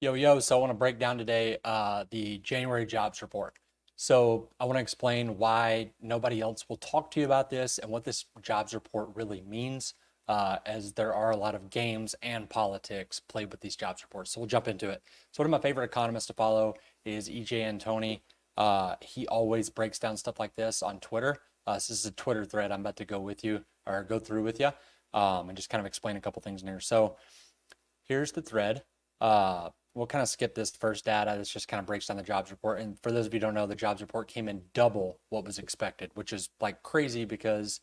So I want to break down today the January jobs report. So I want to explain why nobody else will talk to you about this and what this jobs report really means, as there are a lot of games and politics played with these jobs reports. So we'll jump into it. So one of my favorite economists to follow is EJ Antoni. He always breaks down stuff like this on Twitter. So this is a Twitter thread I'm about to go through with you, and just kind of explain a couple things in here. So here's the thread. We'll kind of skip this first data. This just kind of breaks down the jobs report. And for those of you who don't know, the jobs report came in double what was expected, which is like crazy because,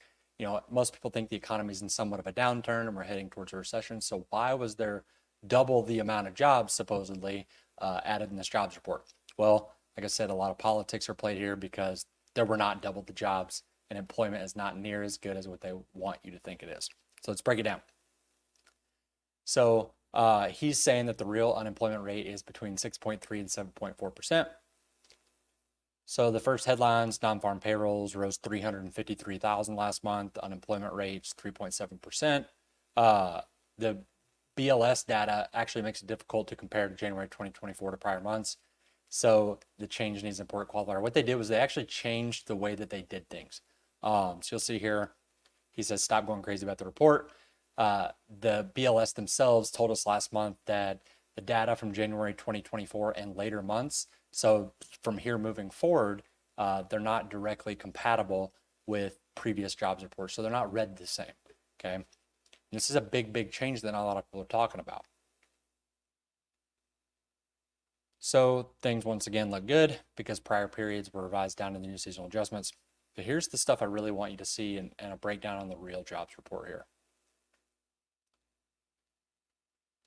most people think the economy is in somewhat of a downturn and we're heading towards a recession. So why was there double the amount of jobs supposedly added in this jobs report? Well, like I said, a lot of politics are played here because there were not double the jobs and employment is not near as good as what they want you to think it is. So let's break it down. So he's saying that the real unemployment rate is between 6.3 and 7.4%. So the first headlines, non-farm payrolls rose 353,000 last month. Unemployment rates 3.7%. The BLS data actually makes it difficult to compare to January 2024 to prior months. So the change needs an important qualifier. What they did was they actually changed the way that they did things. So you'll see here, he says, stop going crazy about the report. The BLS themselves told us last month that the data from January 2024 and later months, so from here moving forward, they're not directly compatible with previous jobs reports. So they're not read the same. Okay. And this is a big, big change that not a lot of people are talking about. So things once again look good because prior periods were revised down in the new seasonal adjustments. But here's the stuff I really want you to see and a breakdown on the real jobs report here.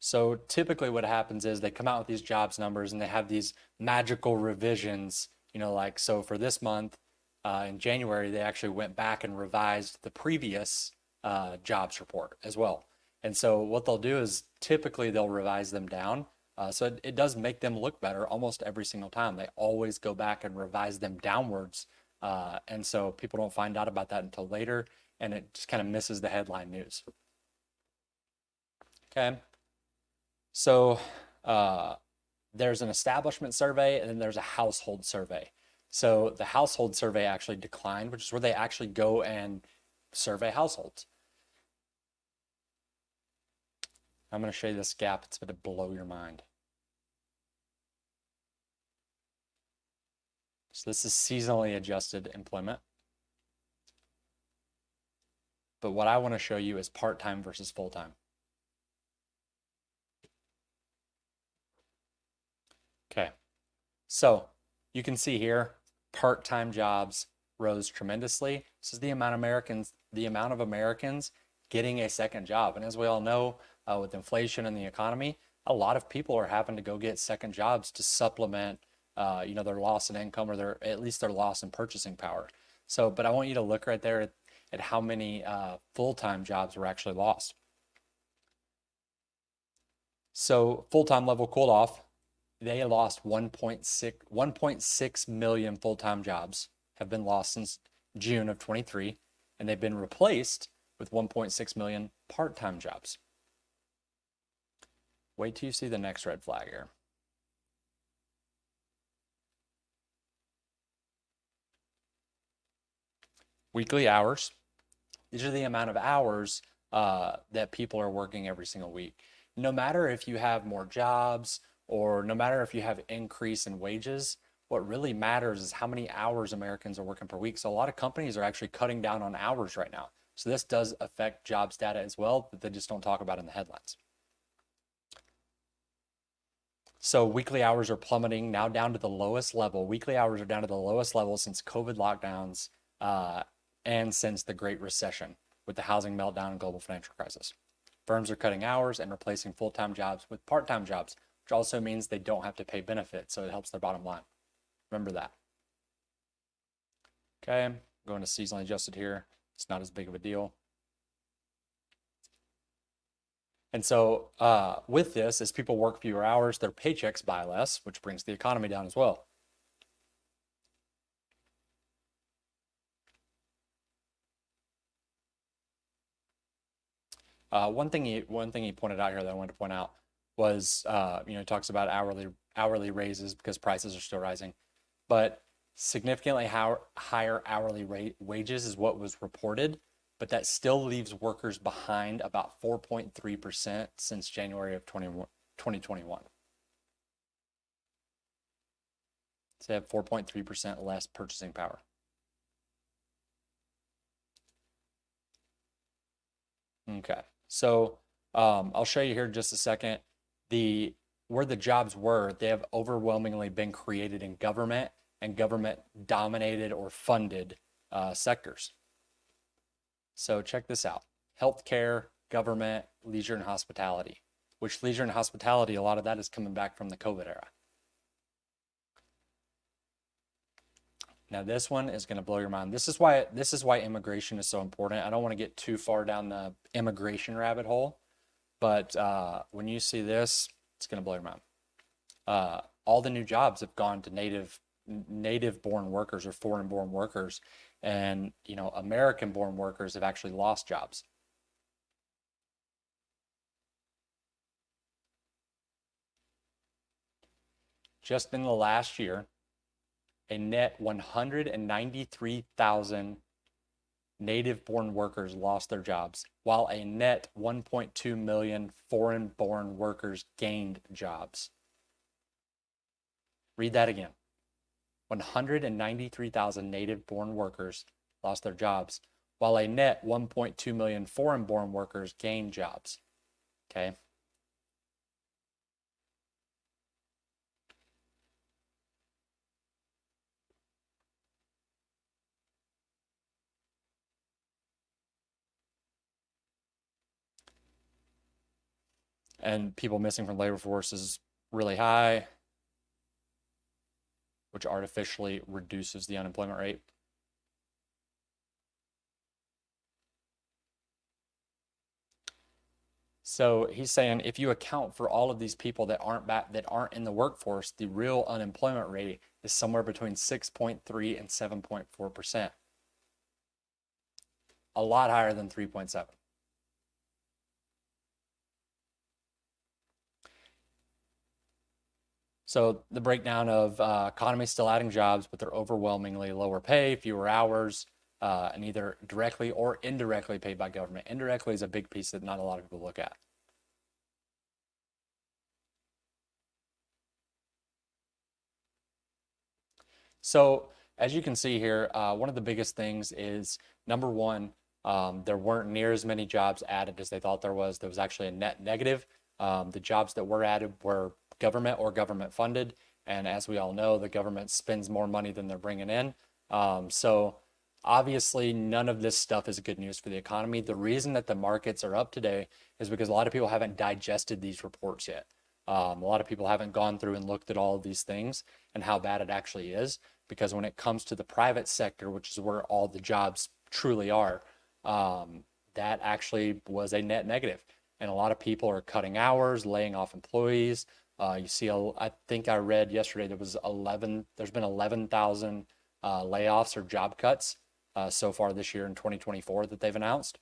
So typically what happens is they come out with these jobs numbers and they have these magical revisions, like, so for this month, in January, they actually went back and revised the previous jobs report as well. And so what they'll do is typically they'll revise them down. So it does make them look better almost every single time. They always go back and revise them downwards. And so people don't find out about that until later, and it just kind of misses the headline news. Okay. So there's an establishment survey and then there's a household survey. So the household survey actually declined, which is where they actually go and survey households. I'm going to show you this gap. It's going to blow your mind. So this is seasonally adjusted employment. But what I want to show you is part-time versus full-time. Okay, so you can see here, part-time jobs rose tremendously. This is the amount of Americans getting a second job. And as we all know, with inflation and the economy, a lot of people are having to go get second jobs to supplement, their loss in income or at least their loss in purchasing power. So, but I want you to look right there at how many full-time jobs were actually lost. So full-time level cooled off. They lost 1.6 million full-time jobs have been lost since June of 23, and they've been replaced with 1.6 million part-time jobs. Wait till you see the next red flag here. Weekly hours. These are the amount of hours that people are working every single week. No matter if you have more jobs or no matter if you have increase in wages, what really matters is how many hours Americans are working per week. So a lot of companies are actually cutting down on hours right now. So this does affect jobs data as well, but they just don't talk about it in the headlines. So weekly hours are plummeting now down to the lowest level. Weekly hours are down to the lowest level since COVID lockdowns and since the Great Recession with the housing meltdown and global financial crisis. Firms are cutting hours and replacing full-time jobs with part-time jobs, which also means they don't have to pay benefits, so it helps their bottom line. Remember that. Okay, I'm going to seasonally adjusted here. It's not as big of a deal. And so with this, as people work fewer hours, their paychecks buy less, which brings the economy down as well. One thing he pointed out here that I wanted to point out was, talks about hourly raises because prices are still rising, but significantly higher hourly wages is what was reported, but that still leaves workers behind about 4.3% since January of 2021. So they have 4.3% less purchasing power. Okay, so I'll show you here in just a second. Where the jobs were, they have overwhelmingly been created in government and government dominated or funded sectors. So check this out: healthcare, government, leisure and hospitality. Which leisure and hospitality, a lot of that is coming back from the COVID era. Now this one is going to blow your mind. This is why immigration is so important. I don't want to get too far down the immigration rabbit hole, but when you see this, it's going to blow your mind. All the new jobs have gone to native born workers or foreign born workers, and American born workers have actually lost jobs. Just in the last year, a net 193,000 native born workers lost their jobs, while a net 1.2 million foreign born workers gained jobs. Read that again. 193,000 native born workers lost their jobs, while a net 1.2 million foreign born workers gained jobs. Okay. And people missing from labor force is really high, which artificially reduces the unemployment rate. So he's saying if you account for all of these people that aren't in the workforce, the real unemployment rate is somewhere between 6.3 and 7.4%. A lot higher than 3.7. So the breakdown of economy still adding jobs, but they're overwhelmingly lower pay, fewer hours, and either directly or indirectly paid by government. Indirectly is a big piece that not a lot of people look at. So as you can see here, one of the biggest things is number one, there weren't near as many jobs added as they thought there was. There was actually a net negative. The jobs that were added were government or government funded. And as we all know, the government spends more money than they're bringing in. So obviously, none of this stuff is good news for the economy. The reason that the markets are up today is because a lot of people haven't digested these reports yet. A lot of people haven't gone through and looked at all of these things and how bad it actually is. Because when it comes to the private sector, which is where all the jobs truly are, that actually was a net negative. And a lot of people are cutting hours, laying off employees. You see, I think I read yesterday there's been 11,000 layoffs or job cuts so far this year in 2024 that they've announced.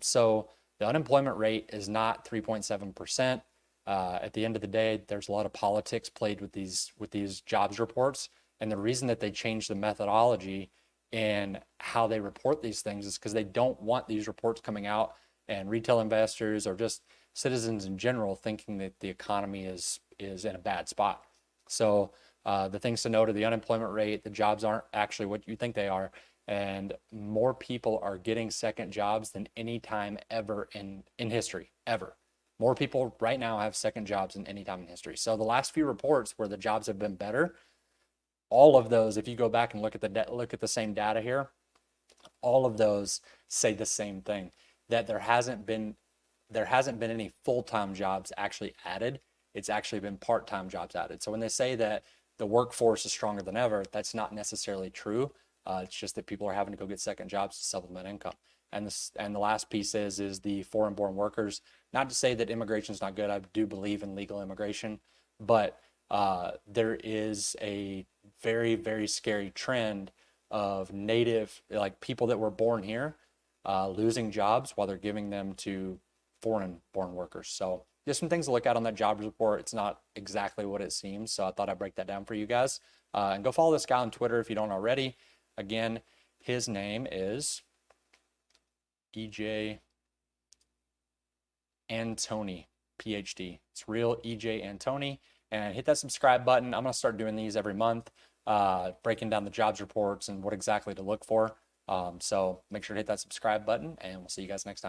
So the unemployment rate is not 3.7%. At the end of the day, there's a lot of politics played with these jobs reports. And the reason that they changed the methodology and how they report these things is because they don't want these reports coming out and retail investors or just citizens in general thinking that the economy is in a bad spot. So the things to note are the unemployment rate, the jobs aren't actually what you think they are, and more people are getting second jobs than any time ever in history, ever. More people right now have second jobs than any time in history. So the last few reports where the jobs have been better, all of those, if you go back and look at the same data here, all of those say the same thing, that there hasn't been any full-time jobs actually added. It's actually been part-time jobs added. So when they say that the workforce is stronger than ever, that's not necessarily true. It's just that people are having to go get second jobs to supplement income. And the last piece is the foreign-born workers. Not to say that immigration is not good. I do believe in legal immigration, but there is a very, very scary trend of native, like people that were born here, losing jobs while they're giving them to foreign born workers. So just some things to look at on that jobs report. It's not exactly what it seems, so I thought I'd break that down for you guys. And go follow this guy on Twitter if you don't already. Again, his name is EJ Antoni, PhD. It's real EJ Antoni. And hit that subscribe button. I'm going to start doing these every month, breaking down the jobs reports and what exactly to look for. So make sure to hit that subscribe button, and we'll see you guys next time.